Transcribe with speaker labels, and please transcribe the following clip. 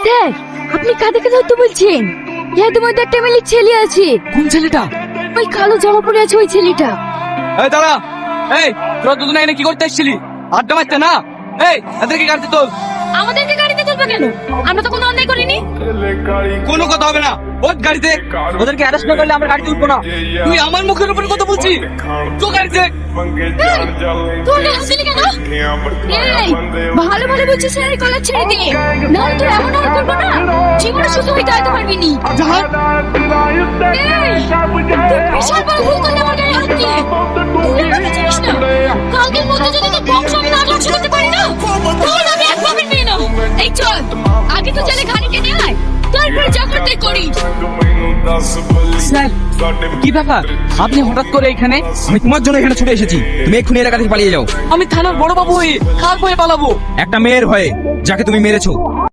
Speaker 1: Sir, আপনি কাদেরকে ধরতে বলছেন? এর মধ্যে একটা মেয়ে ছেলে আছে।
Speaker 2: কোন ছেলেটা?
Speaker 1: ওই কালো জামা পরে আছে ওই ছেলেটা।
Speaker 2: এই দাঁড়া, এই তোরা দুজনে এখানে কি করতে এসেছিলি? আড্ডা মারতে না? এই এদেরকে গাড়িতে তোল।
Speaker 1: আমাদেরকে গাড়িতে তুলবে কেন? আমরা তো কোনো অন্যায় করিনি।
Speaker 2: কোনো কথা হবে না, ওর গাড়িতে। ওদেরকে অ্যারেস্ট না করলে আমরা গাড়িতে উঠবো না। তুই আমার মুখের উপরে কথা বলছিস? তো গাড়িতে
Speaker 1: তুই হাসিলি কেন? এই, ভালো ভালো বলছি স্যার, কলা ছেড়ে দে। নাহলে তো এমন আর করবো না, জীবনে সুস্থ হয়ে দাঁড়াতে পারবি নি।
Speaker 2: জাহাজ
Speaker 1: এই, তুই বিশাল বড় ভুল করলি আমার গায়ে হাত দিয়ে। তুই আমাকে চিনিস না। কালকের মধ্যে যদি তোর বংশ আমি না ধ্বংস করতে পারি না, তাহলে আমি এক পাবেন মেয়ে না। এই চল, আগে তো চলে গাড়ি কিনে আয়, তারপরে যা করতে করিস।
Speaker 2: স্যার, কি ব্যাপার? আপনি হঠাৎ করে এখানে? আমি তোমার জন্য এখানে ছুটে এসেছি। তুমি এক্ষুনি এলাকা থেকে পালিয়ে যাও। আমি থানার বড় বাবু হয়ে কার ভয়ে পালাবো? একটা মেয়ের ভয়ে, যাকে তুমি মেরেছো।